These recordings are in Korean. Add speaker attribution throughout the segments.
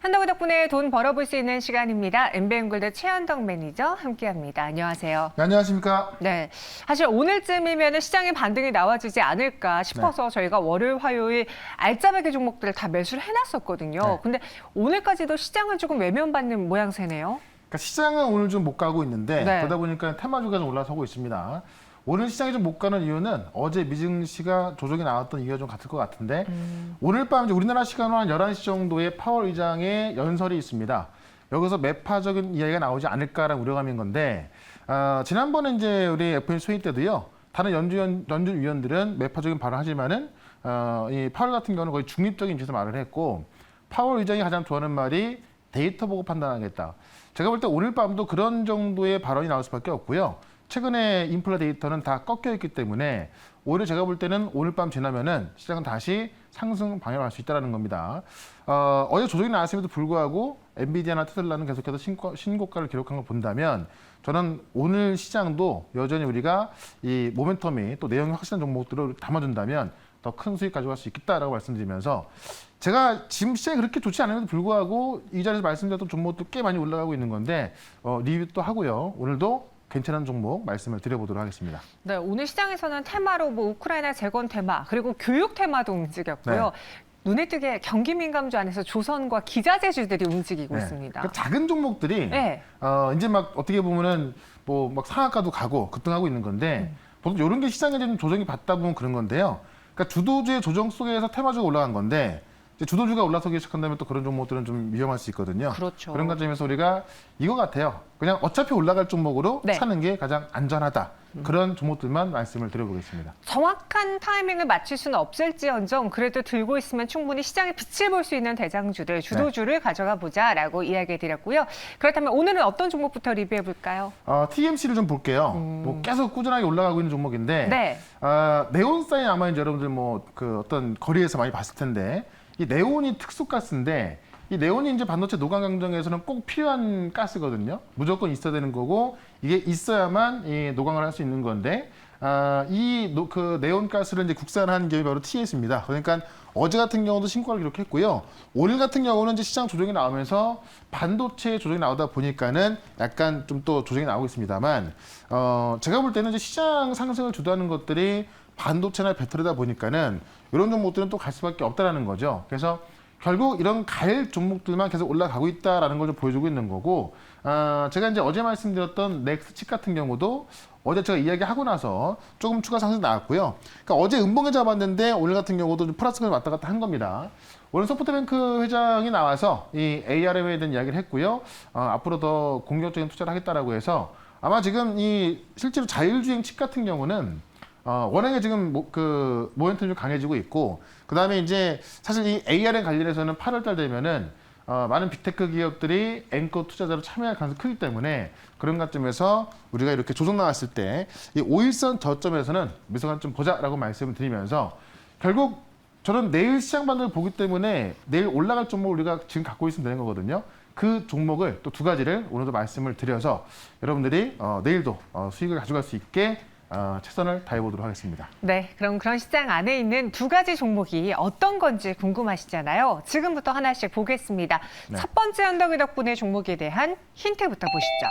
Speaker 1: 한덕우 덕분에 돈 벌어볼 수 있는 시간입니다. 엠비엔골드 최현덕 매니저 함께합니다. 안녕하세요.
Speaker 2: 네, 안녕하십니까?
Speaker 1: 네, 사실 오늘쯤이면 시장의 반등이 나와주지 않을까 싶어서 저희가 월요일, 화요일 알짜배기 종목들을 다 매수를 해놨었거든요. 근데 오늘까지도 시장을 조금 외면받는 모양새네요.
Speaker 2: 그러니까 시장은 오늘 좀 못 가고 있는데 그러다 보니까 테마주가 좀 올라서고 있습니다. 오늘 시장이 좀 못 가는 이유는 어제 미증시가 조정이 나왔던 이유가 좀 같을 것 같은데 오늘 밤 이제 우리나라 시간으로 한 11시 정도에 파월 의장의 연설이 있습니다. 여기서 매파적인 이야기가 나오지 않을까라는 우려감인 건데 지난번에 이제 우리 FOMC 회의 때도요. 다른 연준 위원들은 매파적인 발언하지만은 이 파월 같은 경우는 거의 중립적인 위치에서 말을 했고 파월 의장이 가장 좋아하는 말이 데이터 보고 판단하겠다. 제가 볼 때 오늘 밤도 그런 정도의 발언이 나올 수밖에 없고요. 최근에 인플레 데이터는 다 꺾여 있기 때문에 오히려 제가 볼 때는 오늘 밤 지나면은 시장은 다시 상승 방향을 할 수 있다는 겁니다. 어제 조정이 나왔음에도 불구하고 엔비디아나 테슬라는 계속해서 신고가를 기록한 걸 본다면 저는 오늘 시장도 여전히 우리가 이 모멘텀이 또 내용이 확실한 종목들을 담아준다면 더 큰 수익 가져갈 수 있겠다라고 말씀드리면서 제가 지금 시장이 그렇게 좋지 않음에도 불구하고 이 자리에서 말씀드렸던 종목도 꽤 많이 올라가고 있는 건데 리뷰도 하고요. 오늘도 괜찮은 종목 말씀을 드려보도록 하겠습니다.
Speaker 1: 네, 오늘 시장에서는 테마로 우크라이나 재건 테마 그리고 교육 테마도 움직였고요. 눈에 띄게 경기 민감주 안에서 조선과 기자재주들이 움직이고 있습니다.
Speaker 2: 그러니까 작은 종목들이 이제 막 어떻게 보면은 뭐 막 상한가도 가고 급등하고 있는 건데 보통 이런 게 시장에 좀 조정이 받다 보면 그런 건데요. 그러니까 주도주의 조정 속에서 테마주가 올라간 건데 이제 주도주가 올라서기 시작한다면 또 그런 종목들은 좀 위험할 수 있거든요.
Speaker 1: 그렇죠.
Speaker 2: 그런 관점에서 우리가 이거 같아요. 그냥 어차피 올라갈 종목으로 사는 게 가장 안전하다. 그런 종목들만 말씀을 드려보겠습니다.
Speaker 1: 정확한 타이밍을 맞출 수는 없을지언정 그래도 들고 있으면 충분히 시장에 빛을 볼 수 있는 대장주들, 주도주를 가져가 보자라고 이야기 드렸고요. 그렇다면 오늘은 어떤 종목부터 리뷰해 볼까요?
Speaker 2: TMC를 좀 볼게요. 뭐 계속 꾸준하게 올라가고 있는 종목인데 네온사인 아마 이제 여러분들 뭐 그 어떤 거리에서 많이 봤을 텐데 이 네온이 특수가스인데 이 네온이 이제 반도체 노광 강정에서는 꼭 필요한 가스거든요. 무조건 있어야 되는 거고 이게 있어야만 이 노광을 할 수 있는 건데 그 네온 가스를 이제 국산한 기업이 바로 TS입니다. 그러니까 어제 같은 경우도 신고를 기록했고요. 오늘 같은 경우는 이제 시장 조정이 나오면서 반도체 조정이 나오다 보니까는 약간 좀 또 조정이 나오고 있습니다만 제가 볼 때는 이제 시장 상승을 주도하는 것들이 반도체나 배터리다 보니까는 이런 종목들은 또 갈 수밖에 없다라는 거죠. 그래서 결국 이런 갈 종목들만 계속 올라가고 있다라는 걸 좀 보여주고 있는 거고, 제가 이제 어제 말씀드렸던 넥스칩 같은 경우도 어제 제가 이야기하고 나서 조금 추가 상승 나왔고요. 그러니까 어제 음봉에 잡았는데 오늘 같은 경우도 좀 플러스가 왔다 갔다 한 겁니다. 오늘 소프트뱅크 회장이 나와서 이 ARM에 대한 이야기를 했고요. 앞으로 더 공격적인 투자를 하겠다라고 해서 아마 지금 이 실제로 자율주행 칩 같은 경우는 워낙에 지금 그 모멘텀이 좀 강해지고 있고, 그 다음에 이제 사실 이 ARM 관련해서는 8월달 되면은 많은 빅테크 기업들이 앵커 투자자로 참여할 가능성이 크기 때문에 그런 관점에서 우리가 이렇게 조정 나왔을 때 이 5일선 저점에서는 매수관 좀 보자라고 말씀을 드리면서 결국 저는 내일 시장 반등을 보기 때문에 내일 올라갈 종목을 우리가 지금 갖고 있으면 되는 거거든요. 그 종목을 또 두 가지를 오늘도 말씀을 드려서 여러분들이 내일도 수익을 가져갈 수 있게 최선을 다해보도록 하겠습니다.
Speaker 1: 네, 그럼 그런 시장 안에 있는 두 가지 종목이 어떤 건지 궁금하시잖아요. 지금부터 하나씩 보겠습니다. 첫 번째 현덕이 덕분에 종목에 대한 힌트부터 보시죠.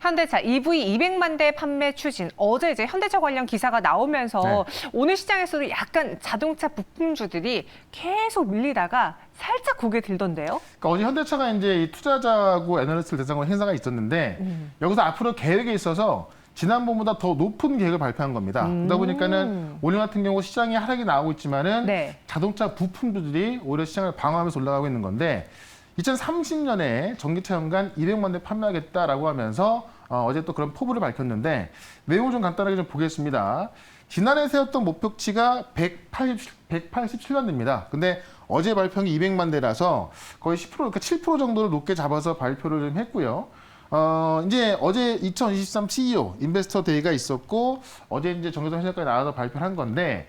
Speaker 1: 현대차 EV 200만 대 판매 추진. 어제 이제 현대차 관련 기사가 나오면서 오늘 시장에서도 약간 자동차 부품주들이 계속 밀리다가 살짝 고개 들던데요.
Speaker 2: 그러니까 어제 현대차가 이제 이 투자자하고 애널리스트를 대상으로 행사가 있었는데 여기서 앞으로 계획에 있어서 지난번보다 더 높은 계획을 발표한 겁니다. 그러다 보니까는 오늘 같은 경우 시장이 하락이 나오고 있지만은 자동차 부품주들이 오히려 시장을 방어하면서 올라가고 있는 건데 2030년에 전기차 연간 200만 대 판매하겠다라고 하면서 어제 또 그런 포부를 밝혔는데 내용을 좀 간단하게 좀 보겠습니다. 지난해 세웠던 목표치가 187만 대입니다. 근데 어제 발표한 게 200만 대라서 거의 10%, 그러니까 7% 정도를 높게 잡아서 발표를 좀 했고요. 이제 어제 2023 CEO 인베스터 데이가 있었고 어제 이제 정유성 회장까지 나와서 발표를 한 건데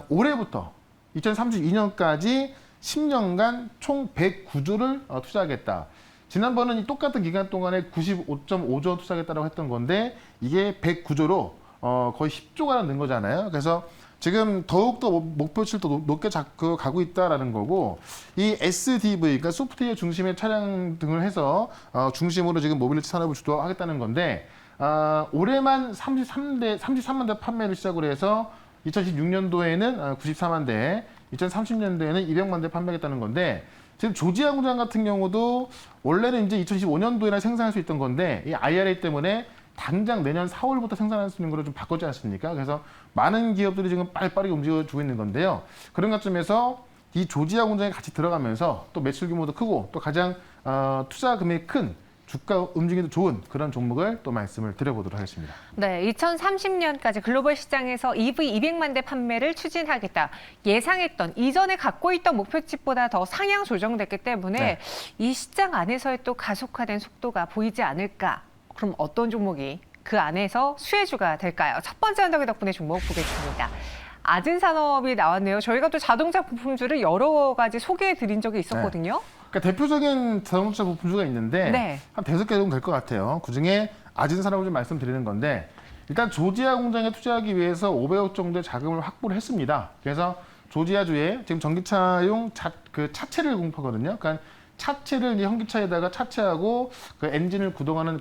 Speaker 2: 올해부터 2032년까지 10년간 총 109조를 투자하겠다. 지난번은 이 똑같은 기간 동안에 95.5조 투자하겠다고 했던 건데 이게 109조로 거의 10조가 는 거잖아요. 그래서 지금 더욱더 목표치를 더 높게 잡고 가고 있다라는 거고, 이 SDV, 그러니까 소프트웨어 중심의 차량 등을 해서 중심으로 지금 모빌리티 산업을 주도하겠다는 건데, 올해만 33만 대 판매를 시작으로 해서 2016년도에는 94만 대, 2030년도에는 200만 대 판매하겠다는 건데, 지금 조지아 공장 같은 경우도 원래는 이제 2025년도에나 생산할 수 있던 건데, 이 IRA 때문에 당장 내년 4월부터 생산할 수 있는 걸로 좀 바꿨지 않습니까? 그래서 많은 기업들이 지금 빠르게 움직여주고 있는 건데요. 그런 관점에서 이 조지아 공장에 같이 들어가면서 또 매출 규모도 크고 또 가장 투자 금액이 큰 주가 움직이도 좋은 그런 종목을 또 말씀을 드려보도록 하겠습니다.
Speaker 1: 네, 2030년까지 글로벌 시장에서 EV 200만 대 판매를 추진하겠다. 예상했던 이전에 갖고 있던 목표치보다 더 상향 조정됐기 때문에
Speaker 2: 네.
Speaker 1: 이 시장 안에서의 또 가속화된 속도가 보이지 않을까. 그럼 어떤 종목이 그 안에서 수혜주가 될까요? 첫 번째 언덕의 덕분에 종목 보겠습니다. 아진산업이 나왔네요. 저희가 또 자동차 부품주를 여러 가지 소개해드린 적이 있었거든요.
Speaker 2: 네. 그러니까 대표적인 자동차 부품주가 있는데
Speaker 1: 네.
Speaker 2: 한 5개 정도 될 것 같아요. 그중에 아진산업을 좀 말씀드리는 건데, 일단 조지아 공장에 투자하기 위해서 500억 정도의 자금을 확보를 했습니다. 그래서 조지아주에 지금 전기차용 차체를 공급하거든요. 그러니까 차체를 이 현기차에다가 차체하고 그 엔진을 구동하는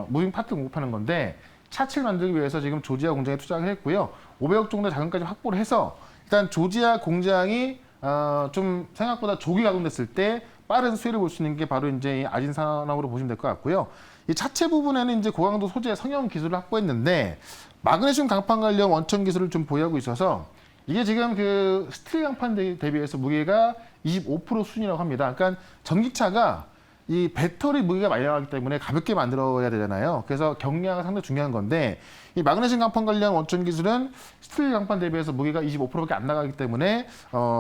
Speaker 2: 무빙 파트 공급하는 건데, 차체를 만들기 위해서 지금 조지아 공장에 투자를 했고요. 500억 정도 자금까지 확보를 해서 일단 조지아 공장이 좀 생각보다 조기 가동됐을 때 빠른 수혜를 볼 수 있는 게 바로 이제 이 아진산업으로 보시면 될 것 같고요. 이 차체 부분에는 이제 고강도 소재 성형 기술을 확보했는데, 마그네슘 강판 관련 원천 기술을 좀 보유하고 있어서 이게 지금 그 스틸 강판 대비해서 무게가 25% 수준이라고 합니다. 그러니까 전기차가 이 배터리 무게가 많이 나가기 때문에 가볍게 만들어야 되잖아요. 그래서 경량은 상당히 중요한 건데, 이 마그네슘 강판 관련 원천 기술은 스틸 강판 대비해서 무게가 25%밖에 안 나가기 때문에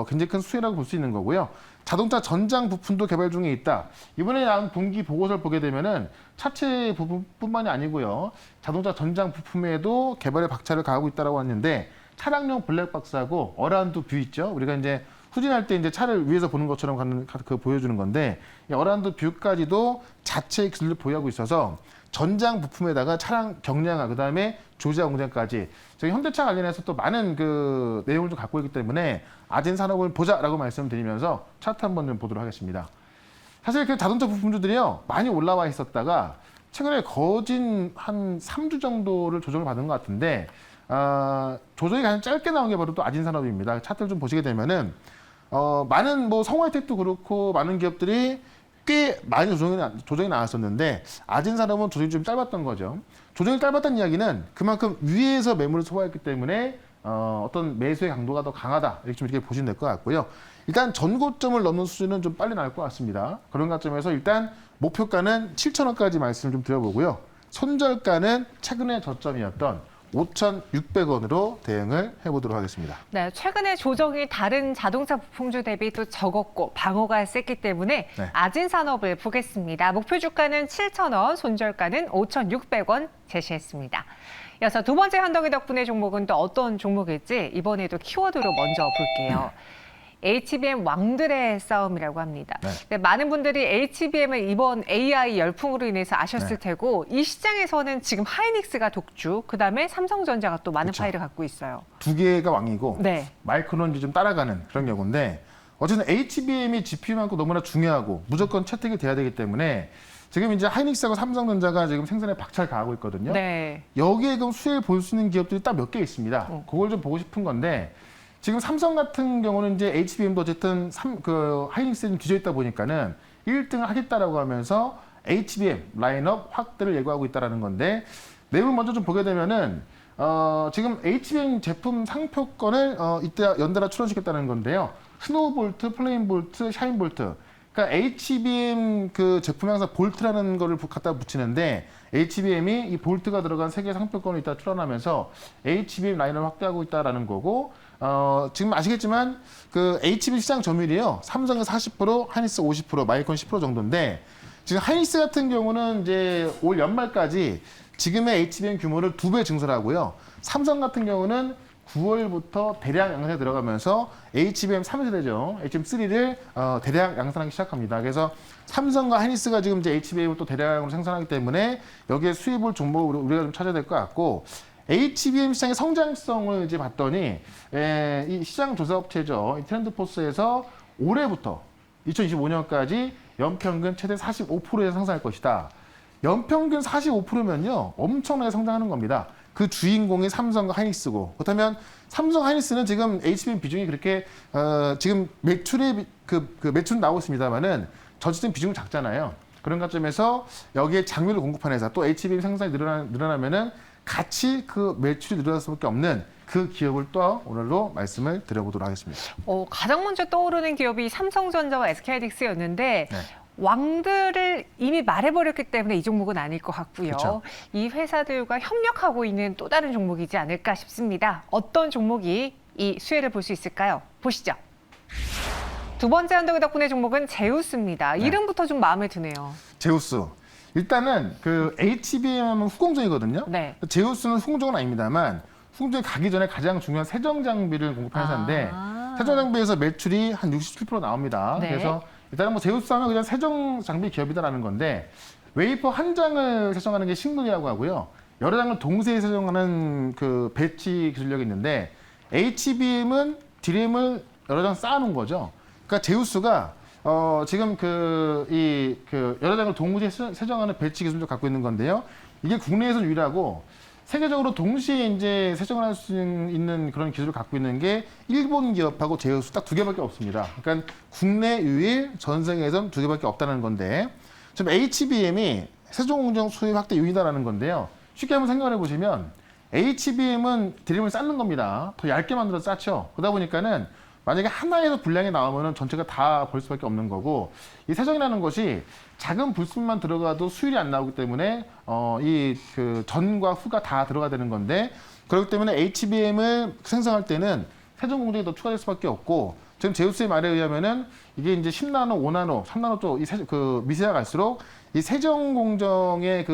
Speaker 2: 굉장히 큰 수혜라고 볼 수 있는 거고요. 자동차 전장 부품도 개발 중에 있다. 이번에 나온 분기 보고서를 보게 되면은 차체 부분뿐만이 아니고요. 자동차 전장 부품에도 개발에 박차를 가하고 있다라고 하는데, 차량용 블랙박스하고 어라운드 뷰 있죠. 우리가 이제 후진할 때 이제 차를 위에서 보는 것처럼 보여주는 건데, 이 어라운드 뷰까지도 자체 기술을 보유하고 있어서 전장 부품에다가 차량 경량화, 그 다음에 조지아 공장까지 저희 현대차 관련해서 또 많은 그 내용을 좀 갖고 있기 때문에 아진 산업을 보자라고 말씀드리면서 차트 한번 좀 보도록 하겠습니다. 사실 그 자동차 부품주들이요 많이 올라와 있었다가 최근에 거진 한 3주 정도를 조정을 받은 것 같은데, 조정이 가장 짧게 나온 게 바로 또 아진산업입니다. 차트를 좀 보시게 되면은 많은 뭐 성화혜택도 그렇고 많은 기업들이 꽤 많이 조정이 나왔었는데, 아진산업은 조정이 좀 짧았던 거죠. 조정이 짧았다는 이야기는 그만큼 위에서 매물을 소화했기 때문에 어떤 매수의 강도가 더 강하다, 이렇게 좀 이렇게 보시면 될 것 같고요. 일단 전고점을 넘는 수준은 좀 빨리 나올 것 같습니다. 그런 관점에서 일단 목표가는 7,000원까지 말씀을 좀 드려보고요. 손절가는 최근의 저점이었던 5,600원으로 대응을 해보도록 하겠습니다.
Speaker 1: 네, 최근에 조정이 다른 자동차 부품주 대비 또 적었고 방어가 셌기 때문에
Speaker 2: 네.
Speaker 1: 아진산업을 보겠습니다. 목표 주가는 7,000원, 손절가는 5,600원 제시했습니다. 이어서 두 번째 현덕이 덕분에 종목은 또 어떤 종목일지 이번에도 키워드로 먼저 볼게요. HBM 왕들의 싸움이라고 합니다.
Speaker 2: 네.
Speaker 1: 네, 많은 분들이 HBM을 이번 AI 열풍으로 인해서 아셨을 테고, 이 시장에서는 지금 하이닉스가 독주, 그다음에 삼성전자가 또 많은
Speaker 2: 그쵸.
Speaker 1: 파이를 갖고 있어요.
Speaker 2: 두 개가 왕이고
Speaker 1: 네.
Speaker 2: 마이크론이 좀 따라가는 그런 경우인데, 어쨌든 HBM이 GPU만큼 너무나 중요하고 무조건 채택이 돼야 되기 때문에 지금 이제 하이닉스하고 삼성전자가 지금 생산에 박차를 가하고 있거든요.
Speaker 1: 네.
Speaker 2: 여기에 그럼 수혜를 볼 수 있는 기업들이 딱 몇 개 있습니다. 그걸 좀 보고 싶은 건데, 지금 삼성 같은 경우는 이제 HBM도 어쨌든 하이닉스에 좀 뒤져 있다 보니까는 1등을 하겠다라고 하면서 HBM 라인업 확대를 예고하고 있다라는 건데, 내용을 먼저 좀 보게 되면은 지금 HBM 제품 상표권을 이때 연달아 출원시켰다는 건데요. 스노우볼트, 플레인볼트, 샤인볼트. 그러니까 HBM 그 제품 항상 볼트라는 거를 갖다 붙이는데, HBM이 이 볼트가 들어간 세계 상표권을 이따 출원하면서 HBM 라인을 확대하고 있다라는 거고, 지금 아시겠지만 그 HBM 시장 점유율이요, 삼성은 40%, 하이닉스 50%, 마이크론 10% 정도인데, 지금 하이닉스 같은 경우는 이제 올 연말까지 지금의 HBM 규모를 2배 증설을 하고요. 삼성 같은 경우는 9월부터 대량 양산에 들어가면서 HBM 3세대죠. HBM3를 대량 양산하기 시작합니다. 그래서 삼성과 하이닉스가 지금 이제 HBM을 또 대량으로 생산하기 때문에 여기에 수입을 종목으로 우리가 좀 찾아야 될 것 같고, HBM 시장의 성장성을 이제 봤더니 이 시장 조사 업체죠. 이 트렌드포스에서 올해부터 2025년까지 연평균 최대 45%의 상승할 것이다. 연평균 45%면요, 엄청나게 성장하는 겁니다. 그 주인공이 삼성과 하이닉스고, 그렇다면 삼성 하이닉스는 지금 HBM 비중이 그렇게 지금 매출이 매출은 나오고 있습니다만은 전체적인 비중은 작잖아요. 그런 관점에서 여기에 장비를 공급하는 회사, 또 HBM 생산이 늘어나면은 같이 그 매출이 늘어날 수밖에 없는 그 기업을 또 오늘로 말씀을 드려보도록 하겠습니다.
Speaker 1: 가장 먼저 떠오르는 기업이 삼성전자와 SK하이닉스였는데
Speaker 2: 네.
Speaker 1: 왕들을 이미 말해버렸기 때문에 이 종목은 아닐 것 같고요.
Speaker 2: 그쵸.
Speaker 1: 이 회사들과 협력하고 있는 또 다른 종목이지 않을까 싶습니다. 어떤 종목이 이 수혜를 볼 수 있을까요? 보시죠. 두 번째 언덕의 덕분에 종목은 제우스입니다.
Speaker 2: 네.
Speaker 1: 이름부터 좀 마음에 드네요.
Speaker 2: 제우스. 일단은 그 HBM 하면 후공정이거든요.
Speaker 1: 네.
Speaker 2: 제우스는 후공정은 아닙니다만 후공정에 가기 전에 가장 중요한 세정 장비를 공급하는 회사인데 세정 장비에서 매출이 한 67% 나옵니다.
Speaker 1: 네.
Speaker 2: 그래서 일단은 뭐 제우스 하면 그냥 세정 장비 기업이다라는 건데 웨이퍼 한 장을 세정하는 게 싱글이라고 하고요. 여러 장을 동시에 세정하는 그 배치 기술력이 있는데 HBM은 디램을 여러 장 쌓아놓은 거죠. 그러니까 제우스가 지금 여러 장을 동시에 세정하는 배치 기술을 갖고 있는 건데요. 이게 국내에서 유일하고 세계적으로 동시에 이제 세정을 할 수 있는 그런 기술을 갖고 있는 게 일본 기업하고 제우스 딱 두 개밖에 없습니다. 그러니까 국내 유일, 전 세계에선 두 개밖에 없다는 건데 지금 HBM이 세종공정 수요 확대 요인이다라는 건데요. 쉽게 한번 생각을 해보시면 HBM은 드림을 쌓는 겁니다. 더 얇게 만들어서 쌓죠. 그러다 보니까는 만약에 하나에서 불량이 나오면 전체가 다 벌 수밖에 없는 거고 이 세정이라는 것이 작은 불순만 들어가도 수율이 안 나오기 때문에 이 그 전과 후가 다 들어가야 되는 건데 그렇기 때문에 HBM을 생성할 때는 세정 공정이 더 추가될 수밖에 없고 지금 제우스의 말에 의하면은 이게 이제 10나노, 5나노, 3나노 쪽 그 미세가 갈수록 이 세정 공정의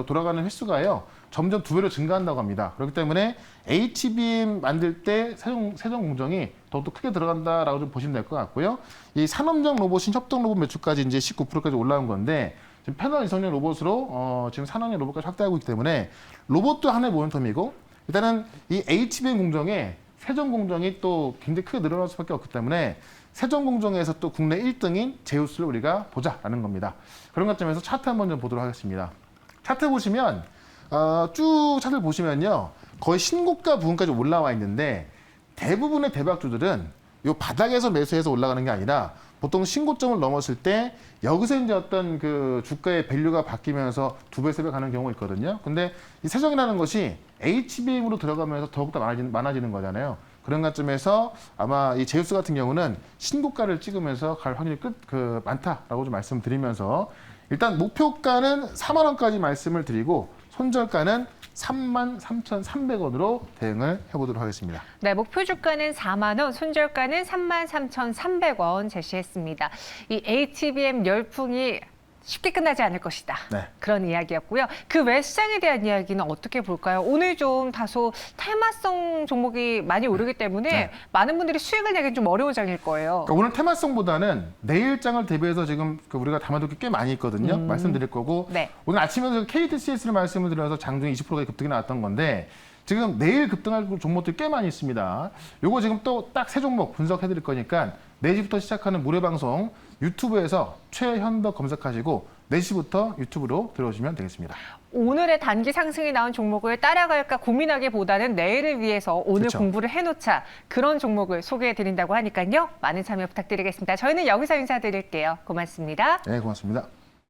Speaker 2: 돌아가는 횟수가요. 점점 2배로 증가한다고 합니다. 그렇기 때문에 HBM 만들 때 세정 공정이 더욱더 크게 들어간다라고 좀 보시면 될 것 같고요. 이 산업용 로봇인 협동 로봇 매출까지 이제 19%까지 올라온 건데 지금 패널 이성용 로봇으로 지금 산업용 로봇까지 확대하고 있기 때문에 로봇도 하나의 모멘텀이고 일단은 이 HBM 공정에 세정 공정이 또 굉장히 크게 늘어날 수밖에 없기 때문에 세정 공정에서 또 국내 1등인 제우스를 우리가 보자라는 겁니다. 그런 관점에서 차트 한번 좀 보도록 하겠습니다. 차트 보시면 쭉 차트를 보시면요. 거의 신고가 부분까지 올라와 있는데 대부분의 대박주들은 이 바닥에서 매수해서 올라가는 게 아니라 보통 신고점을 넘었을 때 여기서 이제 어떤 그 주가의 밸류가 바뀌면서 2배, 3배 가는 경우가 있거든요. 근데 이 세정이라는 것이 HBM으로 들어가면서 더욱더 많아지는 거잖아요. 그런 관점에서 아마 이 제우스 같은 경우는 신고가를 찍으면서 갈 확률이 많다라고 좀 말씀드리면서 일단 목표가는 4만 원까지 말씀을 드리고 손절가는 33,300원으로 대응을 해보도록 하겠습니다.
Speaker 1: 네, 목표 주가는 4만 원, 손절가는 33,300원 제시했습니다. 이 HBM 열풍이 쉽게 끝나지 않을 것이다.
Speaker 2: 네.
Speaker 1: 그런 이야기였고요. 그 외 시장에 대한 이야기는 어떻게 볼까요? 오늘 좀 다소 테마성 종목이 많이 오르기 때문에
Speaker 2: 네.
Speaker 1: 많은 분들이 수익을 내기는 좀 어려운 장일 거예요.
Speaker 2: 그러니까 오늘 테마성보다는 내일장을 대비해서 지금 우리가 담아둘 게 꽤 많이 있거든요. 말씀드릴 거고
Speaker 1: 네.
Speaker 2: 오늘 아침에 KTCS를 말씀을 드려서 장중에 20%가 급등이 나왔던 건데 지금 내일 급등할 종목들이 꽤 많이 있습니다. 요거 지금 또 딱 세 종목 분석해 드릴 거니까 4시부터 시작하는 무료 방송 유튜브에서 최현덕 검색하시고 4시부터 유튜브로 들어오시면 되겠습니다.
Speaker 1: 오늘의 단기 상승이 나온 종목을 따라갈까 고민하기보다는 내일을 위해서 오늘
Speaker 2: 그렇죠.
Speaker 1: 공부를 해놓자 그런 종목을 소개해드린다고 하니까요. 많은 참여 부탁드리겠습니다. 저희는 여기서 인사드릴게요. 고맙습니다.
Speaker 2: 네, 고맙습니다.